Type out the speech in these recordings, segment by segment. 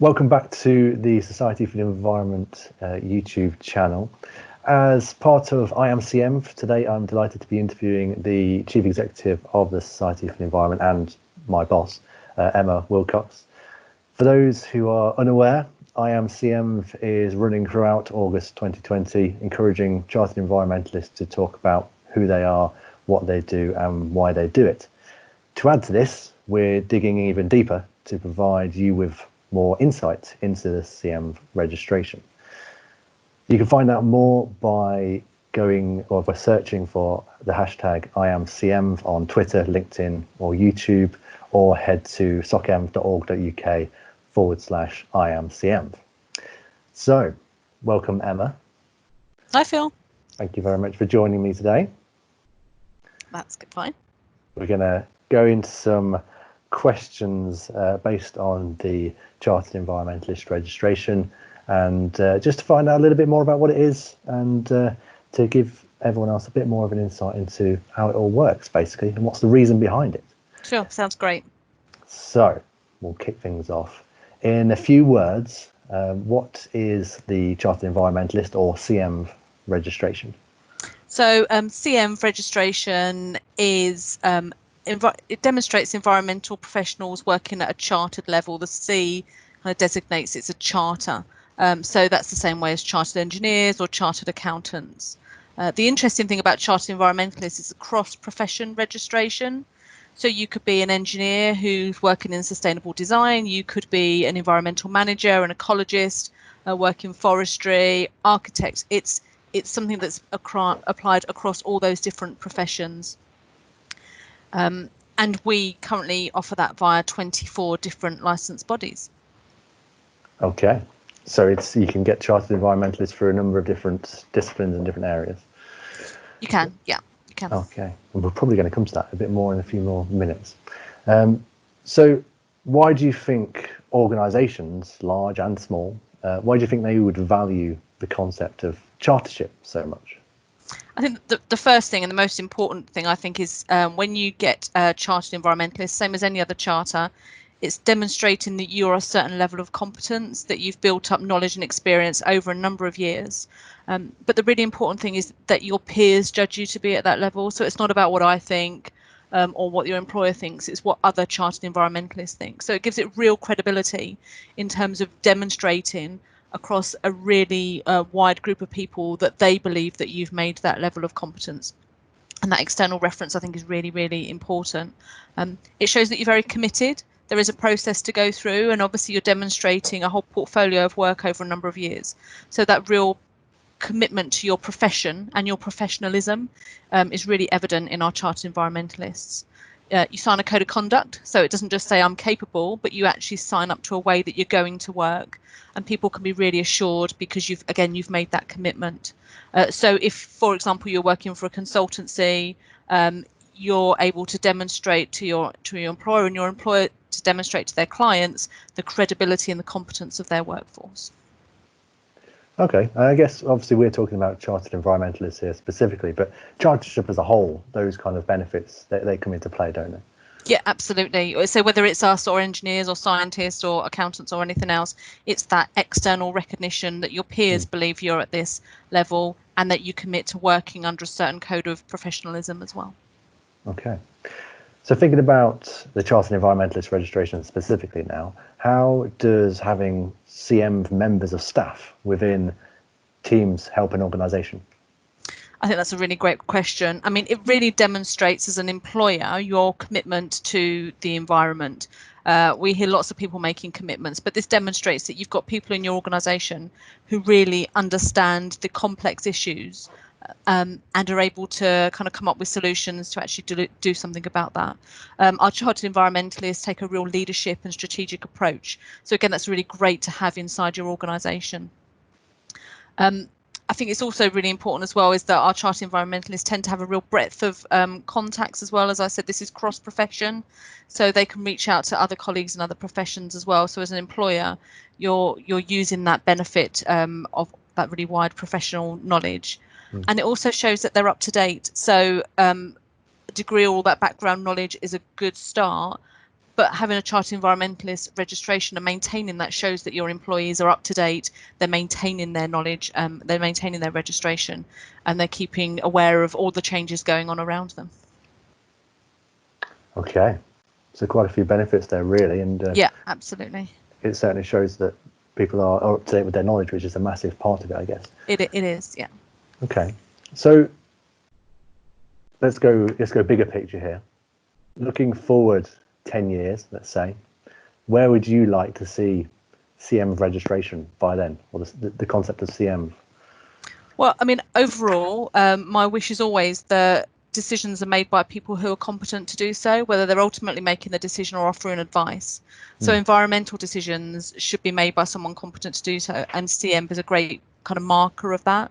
Welcome back to the Society for the Environment YouTube channel. As part of CEnv, today I'm delighted to be interviewing the Chief Executive of the Society for the Environment and my boss, Emma Wilcox. For those who are unaware, CEnv is running throughout August 2020, encouraging Chartered Environmentalists to talk about who they are, what they do and why they do it. To add to this, we're digging even deeper to provide you with more insight into the CEnv registration. You can find out more by going or by searching for the hashtag #CEnv on Twitter, LinkedIn or YouTube, or head to socenv.org.uk/IamCEnv. So, welcome Emma. Hi Phil. Thank you very much for joining me today. That's good, fine. We're going to go into some questions based on the Chartered Environmentalist Registration, and just to find out a little bit more about what it is, and to give everyone else a bit more of an insight into how it all works, basically, and what's the reason behind it. Sure, sounds great. So we'll kick things off. In a few words, what is the Chartered Environmentalist or CEnv registration? So CEnv registration is it demonstrates environmental professionals working at a chartered level. The C kind of designates it's a charter. So that's the same way as chartered engineers or chartered accountants. The interesting thing about chartered environmentalists is a cross-profession registration. So you could be an engineer who's working in sustainable design. You could be an environmental manager, an ecologist, working forestry, architect. It's something that's applied across all those different professions. And we currently offer that via 24 different licensed bodies. Okay, so you can get chartered environmentalists for a number of different disciplines and different areas. You can, yeah, you can. Okay, and we're probably going to come to that a bit more in a few more minutes. So why do you think organisations, large and small, why do you think they would value the concept of chartership so much? I think the first thing and the most important thing, I think, is when you get a chartered environmentalist, same as any other charter, it's demonstrating that you're a certain level of competence, that you've built up knowledge and experience over a number of years. But the really important thing is that your peers judge you to be at that level. So it's not about what I think or what your employer thinks, it's what other chartered environmentalists think. So it gives it real credibility in terms of demonstrating across a really wide group of people that they believe that you've made that level of competence. And that external reference, I think, is really, really important. It shows that you're very committed. There is a process to go through, and obviously you're demonstrating a whole portfolio of work over a number of years. So that real commitment to your profession and your professionalism is really evident in our chartered environmentalists. You sign a code of conduct, so it doesn't just say I'm capable, but you actually sign up to a way that you're going to work, and people can be really assured because you've made that commitment. So if, for example, you're working for a consultancy, you're able to demonstrate to your employer, and your employer to demonstrate to their clients the credibility and the competence of their workforce. Okay, I guess obviously we're talking about chartered environmentalists here specifically, but chartership as a whole, those kind of benefits, they come into play, don't they? Yeah, absolutely. So whether it's us or engineers or scientists or accountants or anything else, it's that external recognition that your peers believe you're at this level and that you commit to working under a certain code of professionalism as well. Okay. So thinking about the Chartered Environmentalist Registration specifically now, how does having CEnv members of staff within teams help an organisation? I think that's a really great question. I mean, it really demonstrates as an employer your commitment to the environment. We hear lots of people making commitments, but this demonstrates that you've got people in your organisation who really understand the complex issues and are able to kind of come up with solutions to actually do something about that. Our chartered environmentalists take a real leadership and strategic approach. So again, that's really great to have inside your organisation. I think it's also really important as well is that our chartered environmentalists tend to have a real breadth of contacts as well. As I said, this is cross-profession, so they can reach out to other colleagues in other professions as well. So as an employer, you're using that benefit of that really wide professional knowledge. And it also shows that they're up to date. So a degree or all that background knowledge is a good start, but having a Chartered Environmentalist registration and maintaining that shows that your employees are up to date, they're maintaining their knowledge, they're maintaining their registration, and they're keeping aware of all the changes going on around them. Okay, so quite a few benefits there, really, and yeah, absolutely. It certainly shows that people are up to date with their knowledge, which is a massive part of it, I guess. It is, yeah. Okay, so let's go bigger picture here. Looking forward 10 years, let's say, where would you like to see CEnv registration by then, or the concept of CEnv? Well, I mean, overall, my wish is always that decisions are made by people who are competent to do so, whether they're ultimately making the decision or offering advice. So environmental decisions should be made by someone competent to do so, and CEnv is a great kind of marker of that.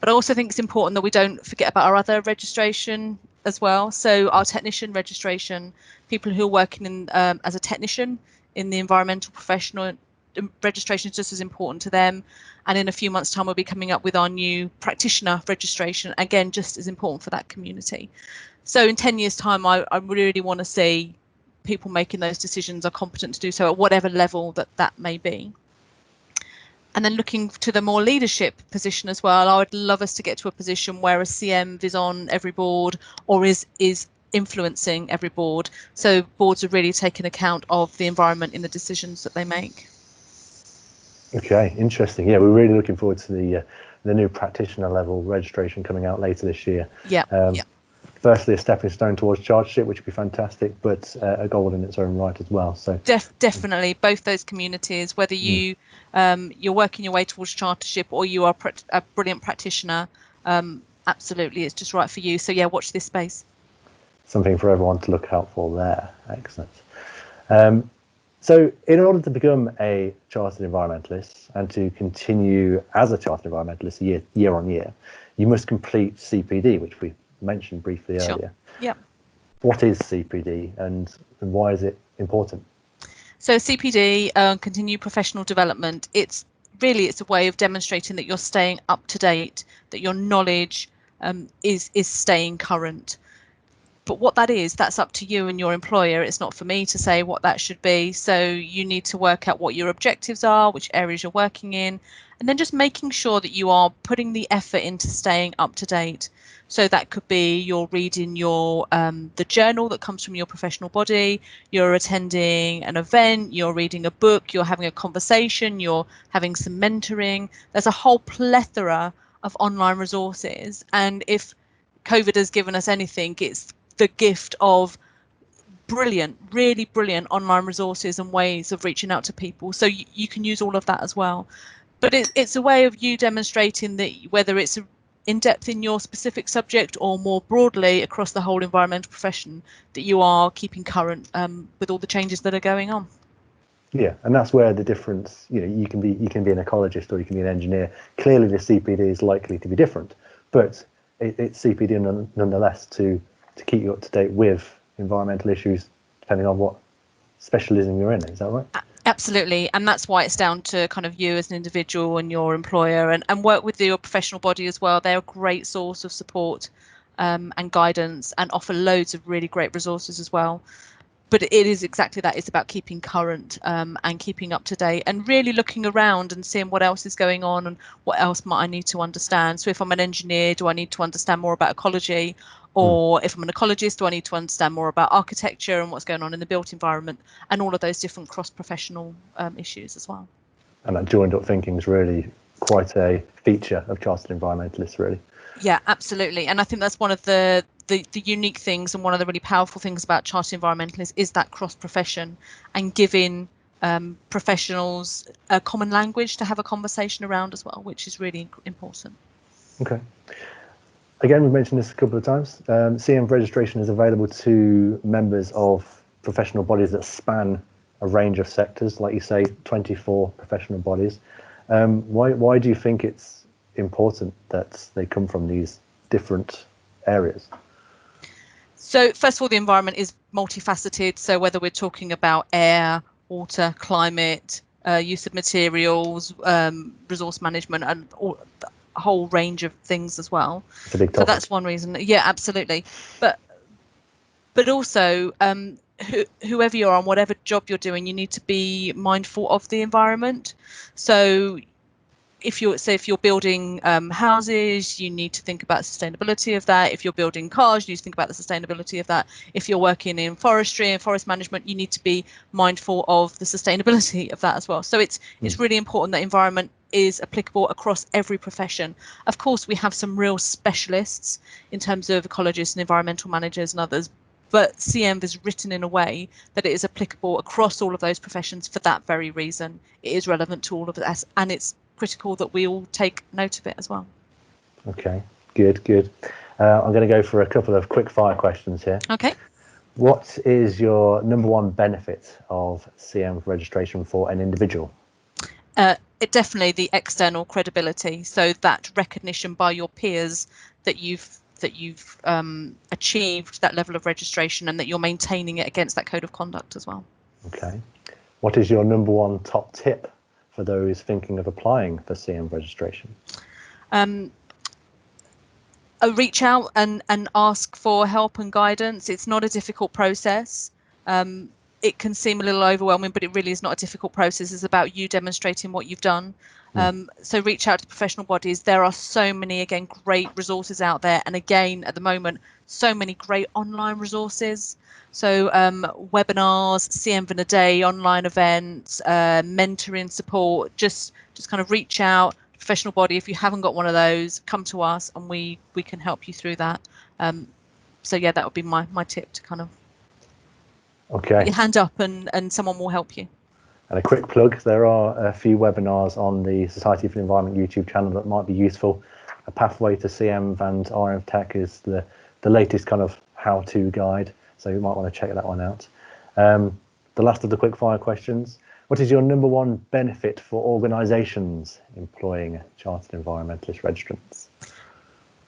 But I also think it's important that we don't forget about our other registration as well. So our technician registration, people who are working in as a technician in the environmental professional registration is just as important to them. And in a few months' time, we'll be coming up with our new practitioner registration, again, just as important for that community. So in 10 years' time, I really want to see people making those decisions are competent to do so at whatever level that may be. And then looking to the more leadership position as well, I would love us to get to a position where a CEnv is on every board or is influencing every board. So boards are really taking account of the environment in the decisions that they make. Okay, interesting. Yeah, we're really looking forward to the new practitioner level registration coming out later this year. Yeah. Firstly, a stepping stone towards Chartership, which would be fantastic, but a goal in its own right as well. So definitely, both those communities, whether you you're working your way towards Chartership or you are a brilliant practitioner, absolutely, it's just right for you. So yeah, watch this space. Something for everyone to look out for there. Excellent. So in order to become a Chartered Environmentalist and to continue as a Chartered Environmentalist year on year, you must complete CPD, which we mentioned briefly earlier. Yeah. What is CPD and why is it important? So CPD, continued professional development, it's a way of demonstrating that you're staying up to date, that your knowledge is staying current. But what that is, that's up to you and your employer. It's not for me to say what that should be. So you need to work out what your objectives are, which areas you're working in, and then just making sure that you are putting the effort into staying up to date. So that could be you're reading your the journal that comes from your professional body, you're attending an event, you're reading a book, you're having a conversation, you're having some mentoring. There's a whole plethora of online resources. And if COVID has given us anything, it's the gift of brilliant, really brilliant online resources and ways of reaching out to people. So you can use all of that as well. But it's a way of you demonstrating that whether it's in depth in your specific subject or more broadly across the whole environmental profession, that you are keeping current with all the changes that are going on. Yeah, and that's where the difference, you can be an ecologist or you can be an engineer. Clearly the CPD is likely to be different, but it's CPD nonetheless to keep you up to date with environmental issues, depending on what specialism you're in. Is that right? Absolutely, and that's why it's down to kind of you as an individual and your employer, and work with your professional body as well. They're a great source of support and guidance, and offer loads of really great resources as well. But it is exactly that. It's about keeping current and keeping up to date and really looking around and seeing what else is going on and what else might I need to understand. So if I'm an engineer, do I need to understand more about ecology? Or if I'm an ecologist, do I need to understand more about architecture and what's going on in the built environment and all of those different cross-professional issues as well. And that joined up thinking is really quite a feature of Chartered Environmentalists, really. Yeah, absolutely. And I think that's one of the unique things and one of the really powerful things about Chartered Environmentalists is that cross-profession and giving professionals a common language to have a conversation around as well, which is really important. Okay. Again, we've mentioned this a couple of times. CEnv registration is available to members of professional bodies that span a range of sectors, like you say, 24 professional bodies. Why do you think it's important that they come from these different areas? So first of all, the environment is multifaceted. So whether we're talking about air, water, climate, use of materials, resource management, and all, a whole range of things as well. It's a big topic. So that's one reason. Yeah, absolutely. But also whoever you are on whatever job you're doing, you need to be mindful of the environment. So if you're building houses, you need to think about sustainability of that. If you're building cars, you need to think about the sustainability of that. If you're working in forestry and forest management, you need to be mindful of the sustainability of that as well. So it's really important that environment is applicable across every profession. Of course, we have some real specialists in terms of ecologists and environmental managers and others, but CEnv is written in a way that it is applicable across all of those professions for that very reason. It is relevant to all of us, and it's critical that we all take note of it as well. Okay, good. I'm going to go for a couple of quick fire questions here. Okay. What is your number one benefit of CEnv registration for an individual? Definitely the external credibility, so that recognition by your peers that you've achieved that level of registration and that you're maintaining it against that code of conduct as well. Okay. What is your number one top tip for those thinking of applying for CEnv registration? Reach out and ask for help and guidance. It's not a difficult process. It can seem a little overwhelming, but it really is not a difficult process. It's about you demonstrating what you've done. So reach out to professional bodies. There are so many, again, great resources out there. And again, at the moment, so many great online resources. So webinars, CEnv in a day, online events, mentoring support, just kind of reach out. Professional body, if you haven't got one of those, come to us and we can help you through that. So yeah, that would be my tip, to kind of put your hand up and someone will help you. And a quick plug, there are a few webinars on the Society for the Environment YouTube channel that might be useful. A Pathway to CEnv and RF Tech is the latest kind of how-to guide, so you might want to check that one out. The last of the quick fire questions. What is your number one benefit for organisations employing Chartered Environmentalist registrants?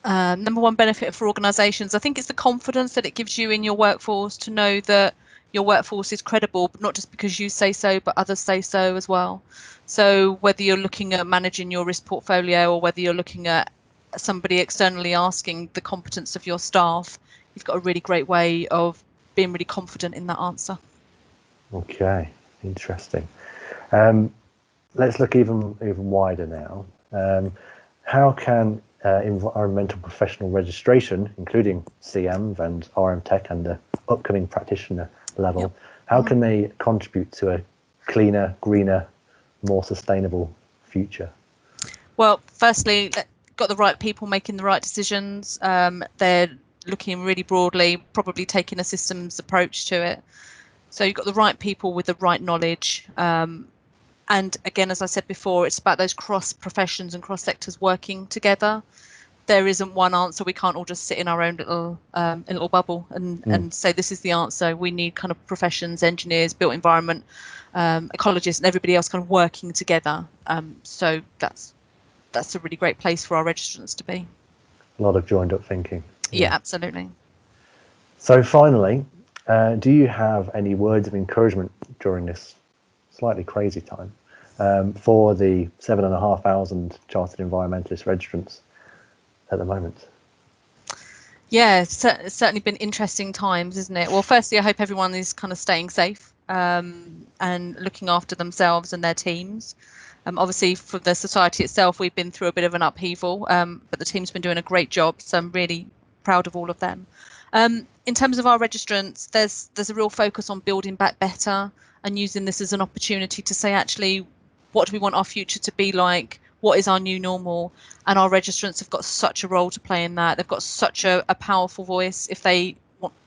Number one benefit for organisations, I think it's the confidence that it gives you in your workforce to know that your workforce is credible, but not just because you say so, but others say so as well. So whether you're looking at managing your risk portfolio or whether you're looking at somebody externally asking the competence of your staff, you've got a really great way of being really confident in that answer. Okay. Interesting. Let's look even wider now. How can environmental professional registration, including CEnv and RM Tech and the upcoming practitioner level, how can they contribute to a cleaner, greener, more sustainable future? Well, firstly, got the right people making the right decisions. They're looking really broadly, probably taking a systems approach to it. So you've got the right people with the right knowledge. And again, as I said before, it's about those cross professions and cross sectors working together. There isn't one answer. We can't all just sit in our own little bubble and say this is the answer. We need kind of professions, engineers, built environment, ecologists, and everybody else kind of working together. So that's a really great place for our registrants to be. A lot of joined up thinking. Yeah, absolutely. So finally, do you have any words of encouragement during this slightly crazy time for the 7,500 Chartered Environmentalist registrants at the moment? Yeah, it's certainly been interesting times, isn't it? Well, firstly, I hope everyone is kind of staying safe and looking after themselves and their teams. Obviously, for the society itself, we've been through a bit of an upheaval, but the team's been doing a great job, so I'm really proud of all of them. In terms of our registrants, there's a real focus on building back better and using this as an opportunity to say, actually, what do we want our future to be like? What is our new normal? And our registrants have got such a role to play in that. They've got such a powerful voice if they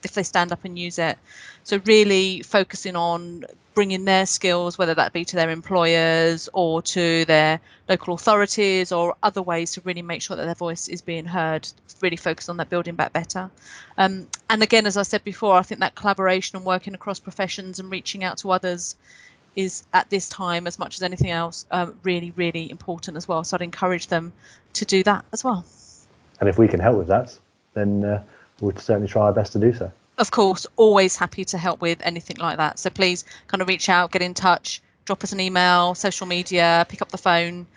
stand up and use it. So really focusing on bringing their skills, whether that be to their employers or to their local authorities or other ways to really make sure that their voice is being heard, really focus on that building back better. And again, as I said before, I think that collaboration and working across professions and reaching out to others is at this time, as much as anything else, really, really important as well. So I'd encourage them to do that as well. And if we can help with that, then we'll certainly try our best to do so. Of course, always happy to help with anything like that. So please kind of reach out, get in touch, drop us an email, social media, pick up the phone,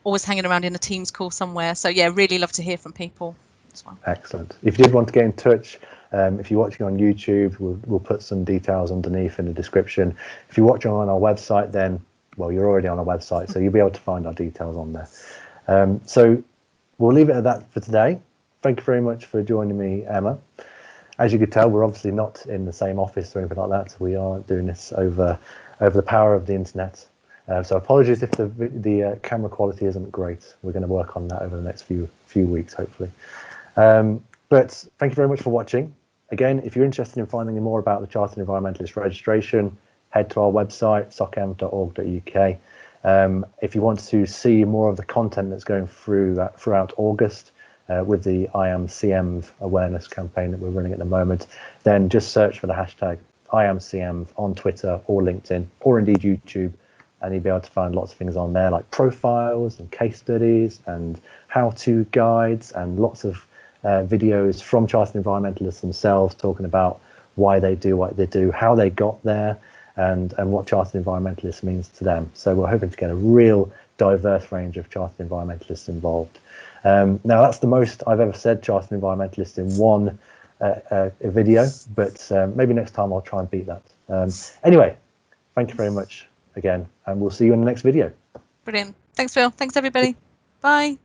always hanging around in a Teams call somewhere. So yeah, really love to hear from people as well. Excellent. If you did want to get in touch If you're watching on YouTube, we'll put some details underneath in the description. If you're watching on our website, then, well, you're already on our website, so you'll be able to find our details on there. So we'll leave it at that for today. Thank you very much for joining me, Emma. As you could tell, we're obviously not in the same office or anything like that. We are doing this over the power of the internet. So apologies if the camera quality isn't great. We're going to work on that over the next few weeks, hopefully. But thank you very much for watching. Again, if you're interested in finding more about the Chartered Environmentalist Registration, head to our website, socenv.org.uk. If you want to see more of the content that's going throughout August, with the CEnv awareness campaign that we're running at the moment, then just search for the hashtag CEnv on Twitter or LinkedIn or indeed YouTube, and you'll be able to find lots of things on there like profiles and case studies and how-to guides and lots of videos from Chartered Environmentalists themselves talking about why they do what they do, how they got there, and what Chartered Environmentalist means to them. So we're hoping to get a real diverse range of Chartered Environmentalists involved. Now that's the most I've ever said Chartered Environmentalist in one video, but maybe next time I'll try and beat that. Anyway, thank you very much again, and we'll see you in the next video. Brilliant. Thanks, Phil. Thanks, everybody. Bye.